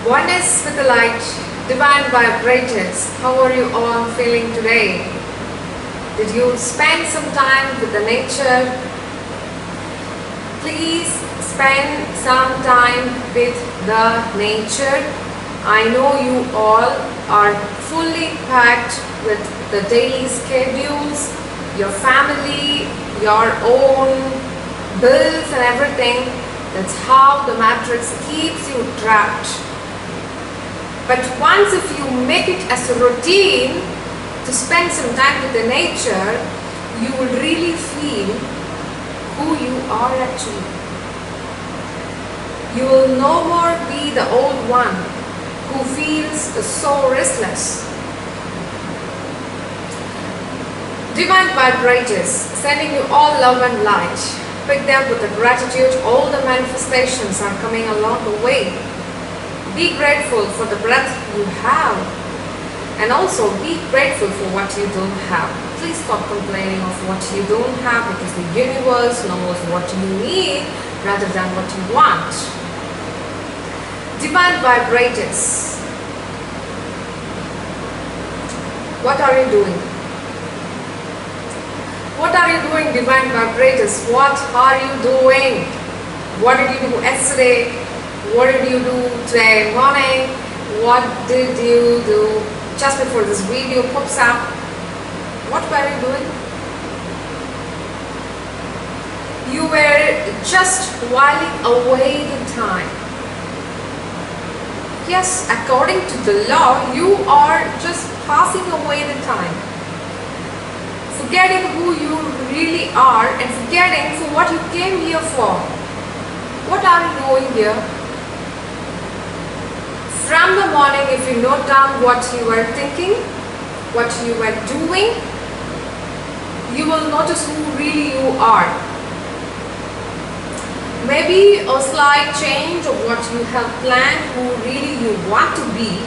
Oneness with the light, divine vibrators. How are you all feeling today? Did you spend some time with the nature? Please spend some time with the nature. I know you all are fully packed with the daily schedules, your family, your own bills and everything. That's how the matrix keeps you trapped. But once if you make it as a routine to spend some time with the nature, you will really feel who you are actually. You will no more be the old one who feels so restless. Divine vibrators, sending you all love and light. Pick them with the gratitude. All the manifestations are coming along the way. Be grateful for the breath you have. And also be grateful for what you don't have. Please stop complaining of what you don't have, because the universe knows what you need rather than what you want. Divine vibrators. What are you doing? What are you doing, divine vibrators? What are you doing? What did you do yesterday? What did you do today morning? What did you do just before this video pops up? What were you doing? You were just whiling away the time. Yes, according to the law, you are just passing away the time. Forgetting who you really are and forgetting for what you came here for. What are you doing here? From the morning, if you note down what you were thinking, what you were doing, you will notice who really you are. Maybe a slight change of what you have planned, who really you want to be.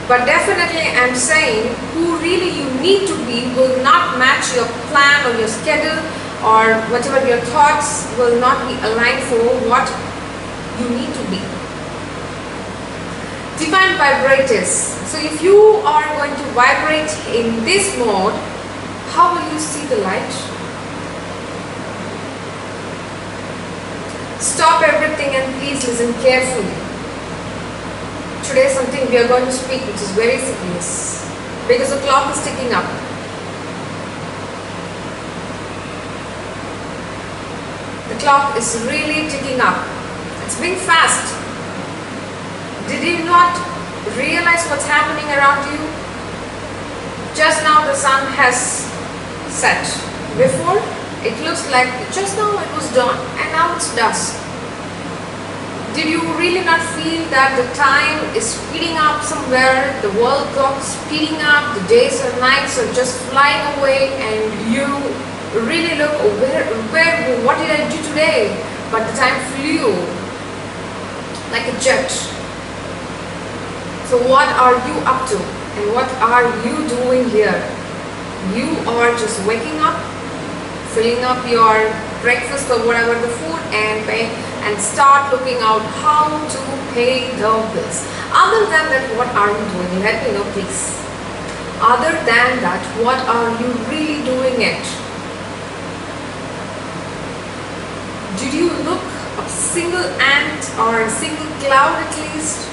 But definitely I'm saying who really you need to be will not match your plan or your schedule, or whatever your thoughts will not be aligned for what you need to be. Divine vibrators. So if you are going to vibrate in this mode, how will you see the light? Stop everything and please listen carefully. Today something we are going to speak which is very serious, because the clock is ticking up. The clock is really ticking up. It's been fast. Did you not realize what's happening around you? Just now the sun has set. Before it looks like just now it was dawn and now it's dusk. Did you really not feel that the time is speeding up somewhere? The world clock is speeding up, the days and nights are just flying away, and you really look, what did I do today? But the time flew like a jet. So what are you up to? And what are you doing here? You are just waking up, filling up your breakfast or whatever the food, and start looking out how to pay the bills. Other than that, what are you doing? Let me know, please. Other than that, what are you really doing it? Did you look a single ant or a single cloud at least?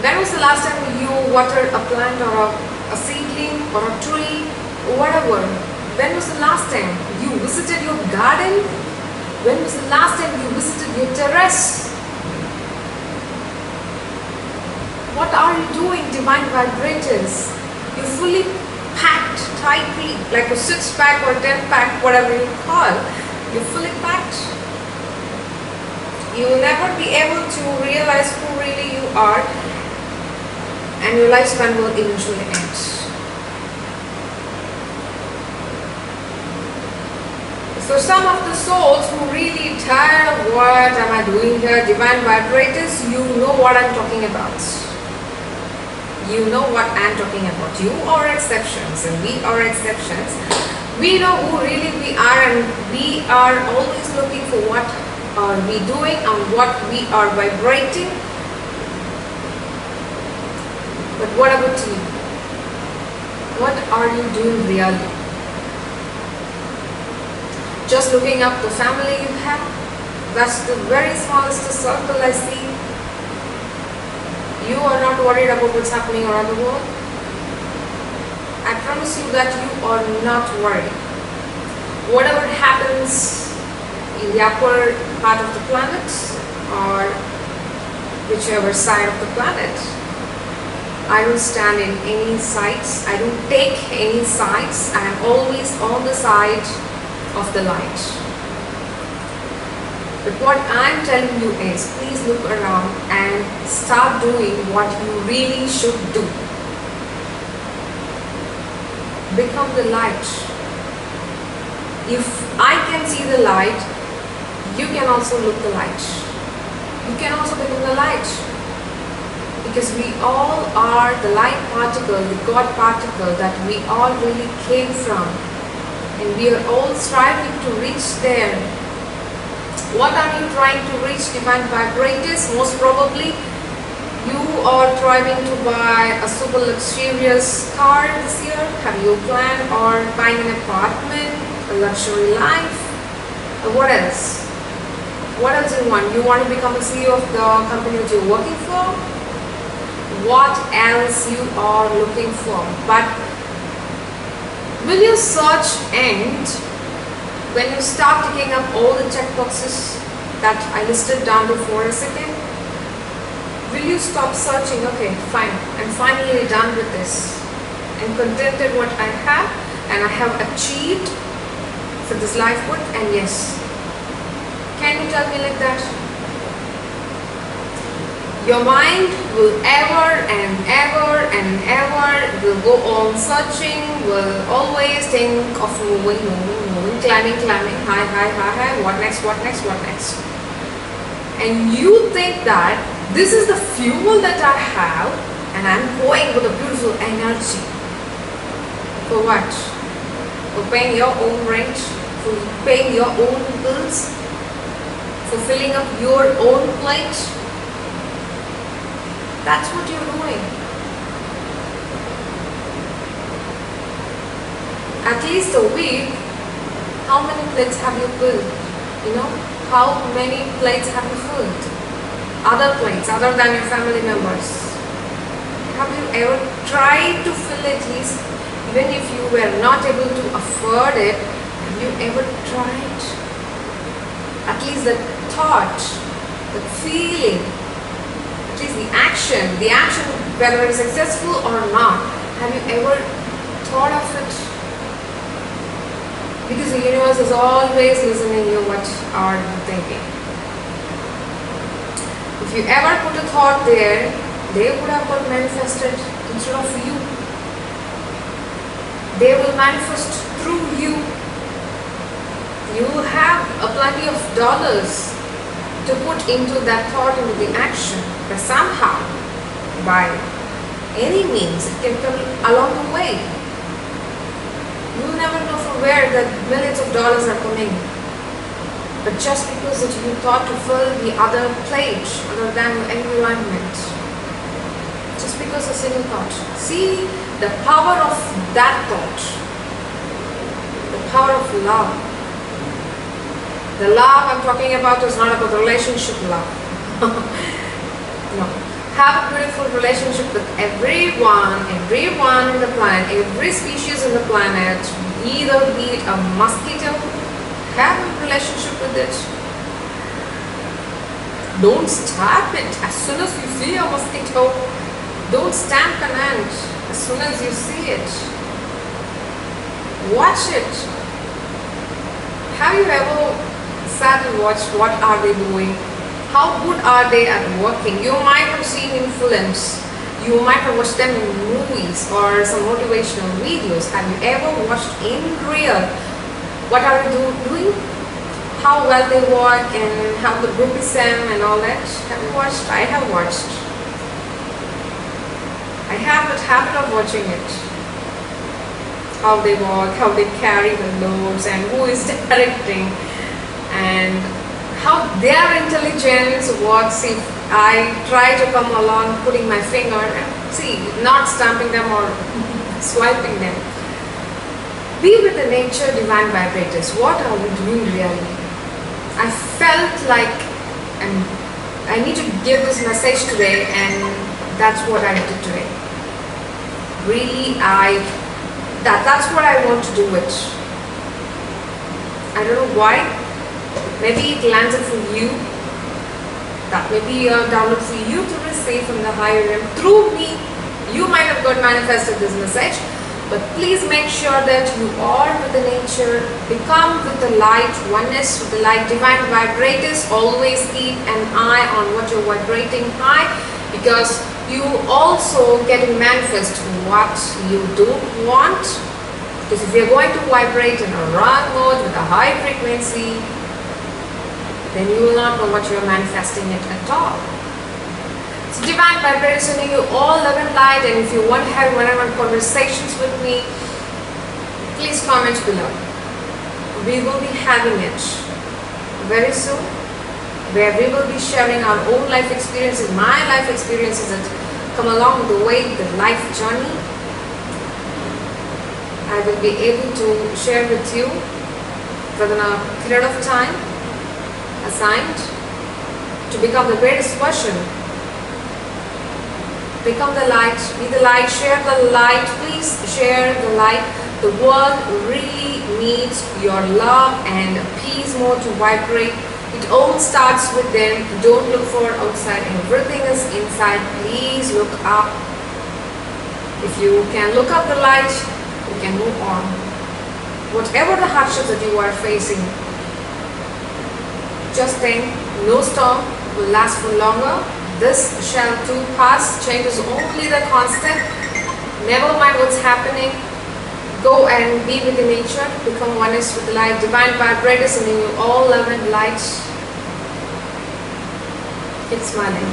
When was the last time you watered a plant or a seedling or a tree or whatever? When was the last time you visited your garden? When was the last time you visited your terrace? What are you doing, divine vibrators? You're fully packed tightly, like a 6-pack or 10-pack, whatever you call. You're fully packed. You will never be able to realize who really you are, and your lifespan will eventually end. So some of the souls who really tired of what am I doing here, divine vibrators, you know what I'm talking about. You know what I'm talking about. You are exceptions and we are exceptions. We know who really we are, and we are always looking for what are we doing and what we are vibrating. But what about you? What are you doing really? Just looking up the family you have? That's the very smallest circle I see. You are not worried about what's happening around the world. I promise you that you are not worried. Whatever happens in the upper part of the planet or whichever side of the planet, I don't stand in any sides. I don't take any sides. I am always on the side of the light. But what I'm telling you is, please look around and start doing what you really should do. Become the light. If I can see the light, you can also look the light. You can also become the light. Because we all are the light particle, the God particle that we all really came from. And we are all striving to reach there. What are you trying to reach, divine vibrators? Most probably, you are striving to buy a super luxurious car this year. Have you planned or buying an apartment, a luxury life? What else? What else do you want? You want to become the CEO of the company that you're working for? What else you are looking for? But will you search and when you start ticking up all the checkboxes that I listed down before a second, will you stop searching? Okay, fine, I'm finally done with this. I'm contented what I have and I have achieved for this lifehood, and yes. Can you tell me like that? Your mind will ever and ever and ever will go on searching, will always think of moving, climbing, high, what next, and you think that this is the fuel that I have and I'm going with a beautiful energy. For what? For paying your own rent, for paying your own bills, for filling up your own plate. That's what you're doing. At least a week, how many plates have you filled? You know, how many plates have you filled? Other plates, other than your family members. Have you ever tried to fill at least, even if you were not able to afford it, have you ever tried? At least the thought, the feeling, at least the action, whether it's successful or not, have you ever thought of it? Because the universe is always listening to what are you thinking. If you ever put a thought there, they would have got manifested instead of you. They will manifest through you. You will have a plenty of dollars to put into that thought, into the action, but somehow, by any means, it can come along the way. You never know from where the millions of dollars are coming. But just because that you thought to fill the other plate, other than your environment, just because a single thought. See the power of that thought, the power of love. The love I'm talking about is not about relationship love. No. Have a beautiful relationship with everyone in the planet, every species in the planet, either be it a mosquito, have a relationship with it. Don't stab it as soon as you see a mosquito. Don't stamp an ant as soon as you see it. Watch it. Have you ever sat and watched what are they doing? How good are they at working? You might have seen in films, you might have watched them in movies or some motivational videos. Have you ever watched in real what are they doing? How well they work and how the group is and all that? Have you watched? I have watched. I have that habit of watching it. How they work, how they carry the loads, and who is directing, and how their intelligence works if I try to come along putting my finger and see, not stamping them or swiping them. Be with the nature, divine vibrators. What are we doing really? I felt like I need to give this message today, and that's what I did today. Really, that's what I want to do it. I don't know why. Maybe it landed for you. That may be a download for you to receive from the higher realm. Through me, you might have got manifested this message. But please make sure that you are with the nature, become with the light, oneness with the light, divine vibrators. Always keep an eye on what you're vibrating high, because you also get to manifest what you don't want. Because if you're going to vibrate in a wrong mode with a high frequency, then you will not know what you're manifesting it at all. So divine vibrators sending you all love and light, and if you want to have one-on-one conversations with me, please comment below. We will be having it very soon, where we will be sharing our own life experiences, my life experiences that come along the way, the life journey. I will be able to share with you within a period of time assigned to become the greatest version. Become the light, be the light, share the light, please share the light. The world really needs your love and peace more to vibrate. It all starts with them. Don't look for outside, everything is inside. Please look up. If you can look up the light, you can move on. Whatever the hardships that you are facing, just think, no storm will last for longer. This shall too pass. Change is only the constant. Never mind what's happening. Go and be with the nature. Become oneness with the light. Divine vibrators sending you all love and light. Keep smiling.